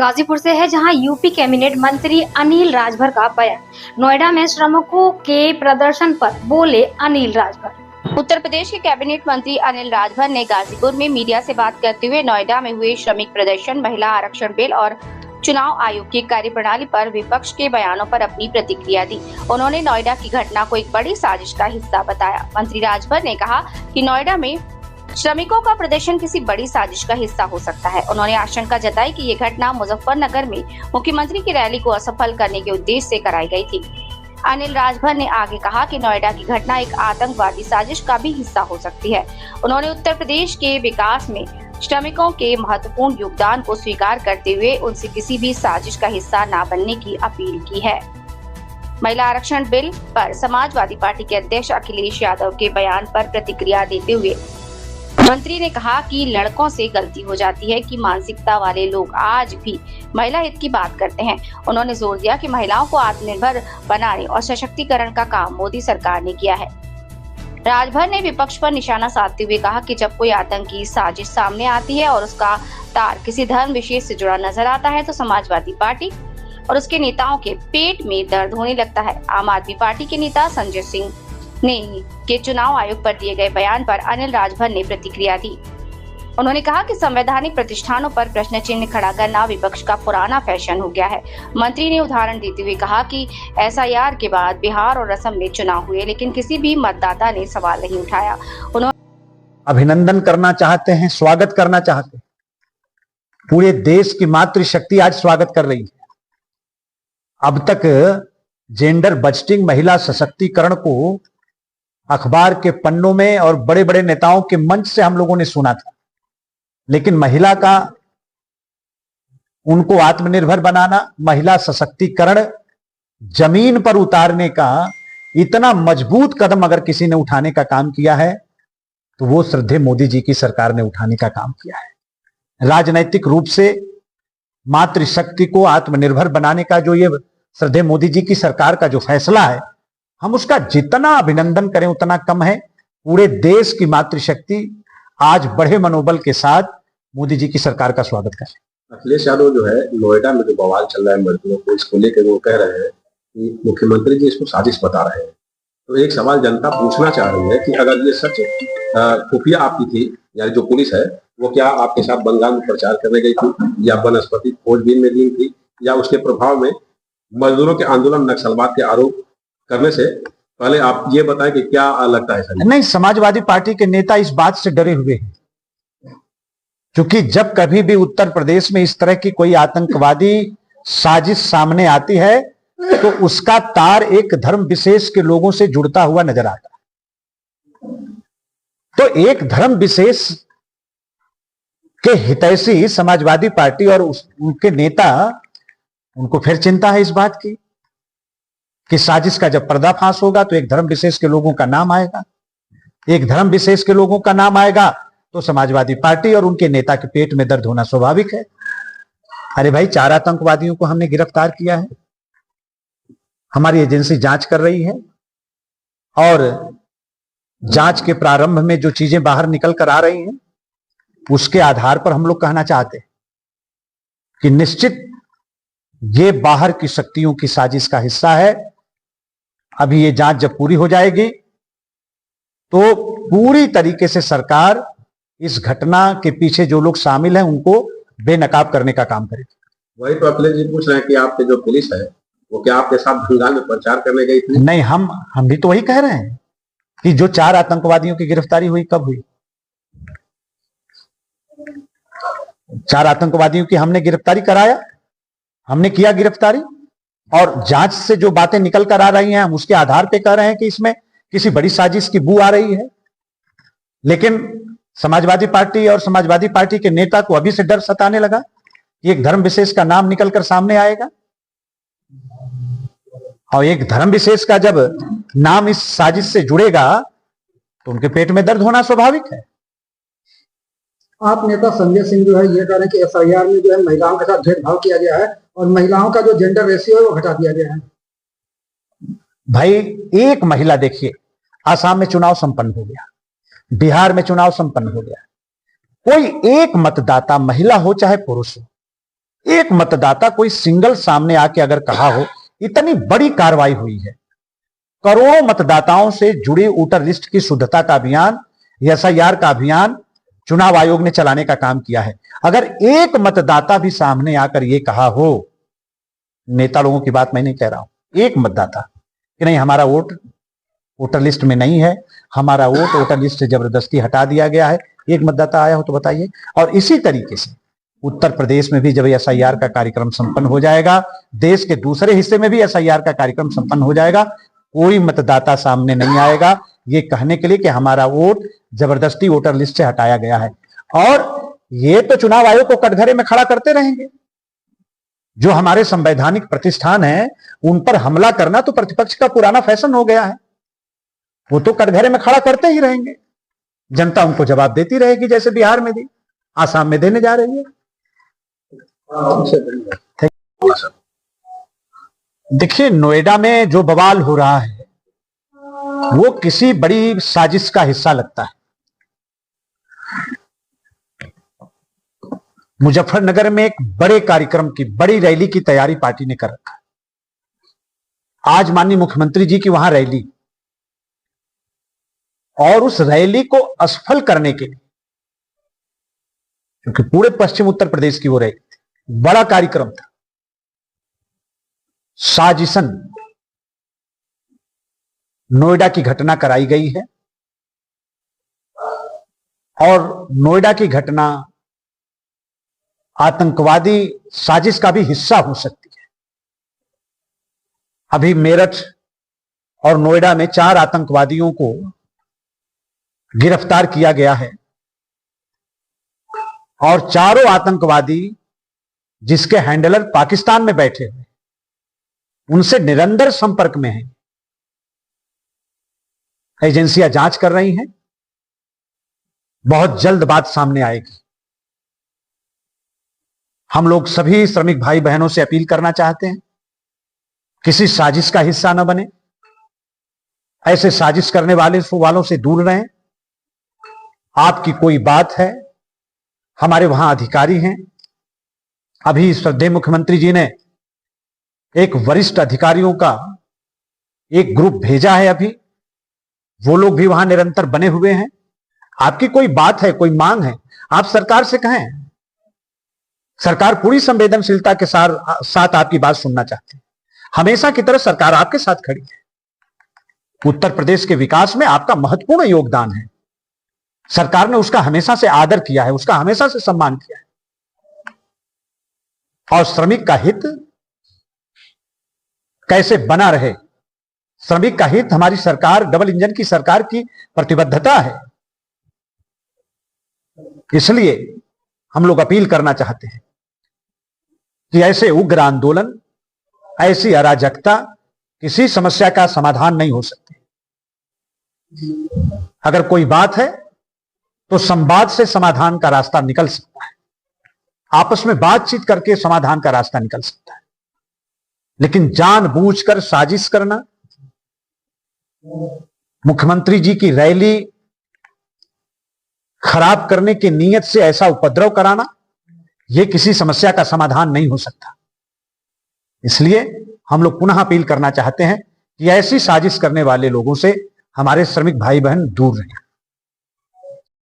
गाजीपुर से है, जहां यूपी कैबिनेट मंत्री अनिल राजभर का बयान। नोएडा में श्रमिकों के प्रदर्शन पर बोले अनिल राजभर। उत्तर प्रदेश के कैबिनेट मंत्री अनिल राजभर ने गाजीपुर में मीडिया से बात करते हुए नोएडा में हुए श्रमिक प्रदर्शन, महिला आरक्षण बिल और चुनाव आयोग की कार्यप्रणाली पर विपक्ष के बयानों पर अपनी प्रतिक्रिया दी। उन्होंने नोएडा की घटना को एक बड़ी साजिश का हिस्सा बताया। मंत्री राजभर ने कहा कि नोएडा में श्रमिकों का प्रदर्शन किसी बड़ी साजिश का हिस्सा हो सकता है। उन्होंने आशंका जताई कि ये घटना मुजफ्फरनगर में मुख्यमंत्री की रैली को असफल करने के उद्देश्य से कराई गई थी। अनिल राजभर ने आगे कहा कि नोएडा की घटना एक आतंकवादी साजिश का भी हिस्सा हो सकती है। उन्होंने उत्तर प्रदेश के विकास में श्रमिकों के महत्वपूर्ण योगदान को स्वीकार करते हुए उनसे किसी भी साजिश का हिस्सा न बनने की अपील की है। महिला आरक्षण बिल पर समाजवादी पार्टी के अध्यक्ष अखिलेश यादव के बयान पर प्रतिक्रिया देते हुए मंत्री ने कहा कि लड़कों से गलती हो जाती है कि मानसिकता वाले लोग आज भी महिला हित की बात करते हैं। उन्होंने जोर दिया कि महिलाओं को आत्मनिर्भर बनाने और सशक्तिकरण का काम मोदी सरकार ने किया है। राजभर ने विपक्ष पर निशाना साधते हुए कहा कि जब कोई आतंकी साजिश सामने आती है और उसका तार किसी धर्म विशेष से जुड़ा नजर आता है तो समाजवादी पार्टी और उसके नेताओं के पेट में दर्द होने लगता है। आम आदमी पार्टी के नेता संजय सिंह के चुनाव आयोग पर दिए गए बयान पर अनिल राजभर ने प्रतिक्रिया दी। उन्होंने कहा कि संवैधानिक प्रतिष्ठानों पर प्रश्न चिन्ह खड़ा करना विपक्ष का पुराना फैशन हो गया है। मंत्री ने उदाहरण देते हुए कहा कि एसआईआर के बाद बिहार और असम में चुनाव हुए, लेकिन किसी भी मतदाता ने सवाल नहीं उठाया। उन्होंने अभिनंदन करना चाहते हैं, स्वागत करना चाहते हैं। पूरे देश की मातृशक्ति आज स्वागत कर रही है। अब तक जेंडर बजटिंग, महिला सशक्तिकरण को अखबार के पन्नों में और बड़े बड़े नेताओं के मंच से हम लोगों ने सुना था, लेकिन महिला का, उनको आत्मनिर्भर बनाना, महिला सशक्तिकरण जमीन पर उतारने का इतना मजबूत कदम अगर किसी ने उठाने का काम किया है तो वो श्रद्धेय मोदी जी की सरकार ने उठाने का काम किया है। राजनैतिक रूप से मातृशक्ति को आत्मनिर्भर बनाने का जो ये श्रद्धेय मोदी जी की सरकार का जो फैसला है, हम उसका जितना अभिनंदन करें उतना कम है। पूरे देश की मातृशक्ति आज बड़े मनोबल के साथ मोदी जी की सरकार का स्वागत करें। अखिलेश यादव जो है नोएडा में जो बवाल चल रहा है मजदूरों को, इसको लेकर वो कह रहे हैं कि मुख्यमंत्री जी इसको साजिश बता रहे हैं। तो एक सवाल जनता पूछना चाह रही है कि अगर ये सच खुफिया आपकी थी, यानी जो पुलिस है वो क्या आपके साथ बंगाल में प्रचार करने गई थी या वनस्पति खोजबीन में ली थी, या उसके प्रभाव में मजदूरों के आंदोलन नक्सलवाद के आरोप करने से पहले आप ये बताएं कि क्या लगता है सर? नहीं, समाजवादी पार्टी के नेता इस बात से डरे हुए हैं, क्योंकि जब कभी भी उत्तर प्रदेश में इस तरह की कोई आतंकवादी साजिश सामने आती है तो उसका तार एक धर्म विशेष के लोगों से जुड़ता हुआ नजर आता है। तो एक धर्म विशेष के हितैषी समाजवादी पार्टी और उनके नेता, उनको फिर चिंता है इस बात की कि साजिश का जब पर्दाफाश होगा तो एक धर्म विशेष के लोगों का नाम आएगा। एक धर्म विशेष के लोगों का नाम आएगा तो समाजवादी पार्टी और उनके नेता के पेट में दर्द होना स्वाभाविक है। अरे भाई, 4 आतंकवादियों को हमने गिरफ्तार किया है, हमारी एजेंसी जांच कर रही है और जांच के प्रारंभ में जो चीजें बाहर निकल कर आ रही हैं उसके आधार पर हम लोग कहना चाहते हैं कि निश्चित ये बाहर की शक्तियों की साजिश का हिस्सा है। अभी ये जांच जब पूरी हो जाएगी तो पूरी तरीके से सरकार इस घटना के पीछे जो लोग शामिल हैं उनको बेनकाब करने का काम करेगी। वही तो अखिलेश जी पूछ रहे हैं कि आपके जो पुलिस है वो क्या आपके साथ बंगाल में प्रचार करने गई थी? नहीं, हम भी तो वही कह रहे हैं कि जो 4 आतंकवादियों की गिरफ्तारी हुई, कब हुई? 4 आतंकवादियों की हमने गिरफ्तारी कराया, हमने किया गिरफ्तारी, और जांच से जो बातें निकल कर आ रही हैं हम उसके आधार पे कह रहे हैं कि इसमें किसी बड़ी साजिश की बू आ रही है। लेकिन समाजवादी पार्टी और समाजवादी पार्टी के नेता को अभी से डर सताने लगा कि एक धर्म विशेष का नाम निकलकर सामने आएगा, और एक धर्म विशेष का जब नाम इस साजिश से जुड़ेगा तो उनके पेट में दर्द होना स्वाभाविक है। आप नेता संजय सिंह जो है ये कह रहे हैं कि एसआईआर में जो है महिलाओं के साथ भेदभाव किया गया है और महिलाओं का जो जेंडर रेशियो है वो घटा दिया गया है। भाई, एक महिला देखिए, आसाम में चुनाव संपन्न हो गया, बिहार में चुनाव संपन्न हो गया, कोई एक मतदाता, महिला हो चाहे पुरुष हो, एक मतदाता कोई सिंगल सामने आके अगर कहा हो, इतनी बड़ी कार्रवाई हुई है, करोड़ों मतदाताओं से जुड़ी वोटर लिस्ट की शुद्धता का अभियान, एसआईआर का अभियान चुनाव आयोग ने चलाने का काम किया है। अगर एक मतदाता भी सामने आकर यह कहा हो, नेता लोगों की बात मैं नहीं कह रहा हूं, एक मतदाता कि नहीं हमारा वोट वोटर लिस्ट में नहीं है, हमारा वोट वोटर लिस्ट से जबरदस्ती हटा दिया गया है, एक मतदाता आया हो तो बताइए। और इसी तरीके से उत्तर प्रदेश में भी जब एसआईआर का कार्यक्रम संपन्न हो जाएगा, देश के दूसरे हिस्से में भी एसआईआर का कार्यक्रम संपन्न हो जाएगा, कोई मतदाता सामने नहीं आएगा ये कहने के लिए कि हमारा वोट जबरदस्ती वोटर लिस्ट से हटाया गया है। और ये तो चुनाव आयोग को कटघरे में खड़ा करते रहेंगे। जो हमारे संवैधानिक प्रतिष्ठान है उन पर हमला करना तो प्रतिपक्ष का पुराना फैशन हो गया है, वो तो कटघरे में खड़ा करते ही रहेंगे। जनता उनको जवाब देती रहेगी, जैसे बिहार में दी, आसाम में देने जा रही है। देखिए, नोएडा में जो बवाल हो रहा है वो किसी बड़ी साजिश का हिस्सा लगता है। मुजफ्फरनगर में एक बड़े कार्यक्रम की, बड़ी रैली की तैयारी पार्टी ने कर रखा है। आज माननीय मुख्यमंत्री जी की वहां रैली, और उस रैली को असफल करने के लिए, क्योंकि पूरे पश्चिम उत्तर प्रदेश की वो रैली थी, बड़ा कार्यक्रम था, साजिशन नोएडा की घटना कराई गई है। और नोएडा की घटना आतंकवादी साजिश का भी हिस्सा हो सकती है। अभी मेरठ और नोएडा में 4 आतंकवादियों को गिरफ्तार किया गया है, और चारों आतंकवादी जिसके हैंडलर पाकिस्तान में बैठे हुए, उनसे निरंतर संपर्क में हैं। एजेंसियां जांच कर रही हैं, बहुत जल्द बात सामने आएगी। हम लोग सभी श्रमिक भाई बहनों से अपील करना चाहते हैं, किसी साजिश का हिस्सा न बने, ऐसे साजिश करने वालों से दूर रहें। आपकी कोई बात है, हमारे वहां अधिकारी हैं। अभी श्रद्धेय मुख्यमंत्री जी ने एक वरिष्ठ अधिकारियों का एक ग्रुप भेजा है, अभी वो लोग भी वहां निरंतर बने हुए हैं। आपकी कोई बात है, कोई मांग है, आप सरकार से कहें। सरकार पूरी संवेदनशीलता के साथ आपकी बात सुनना चाहती है। हमेशा की तरह सरकार आपके साथ खड़ी है। उत्तर प्रदेश के विकास में आपका महत्वपूर्ण योगदान है। सरकार ने उसका हमेशा से आदर किया है, उसका हमेशा से सम्मान किया है। और श्रमिक का हित कैसे बना रहे, श्रमिक का हित हमारी सरकार, डबल इंजन की सरकार की प्रतिबद्धता है। इसलिए हम लोग अपील करना चाहते हैं कि ऐसे उग्र आंदोलन, ऐसी अराजकता किसी समस्या का समाधान नहीं हो सकती। अगर कोई बात है तो संवाद से समाधान का रास्ता निकल सकता है, आपस में बातचीत करके समाधान का रास्ता निकल सकता है। लेकिन जानबूझकर साजिश करना, मुख्यमंत्री जी की रैली खराब करने की नीयत से ऐसा उपद्रव कराना, यह किसी समस्या का समाधान नहीं हो सकता। इसलिए हम लोग पुनः अपील करना चाहते हैं कि ऐसी साजिश करने वाले लोगों से हमारे श्रमिक भाई बहन दूर रहें।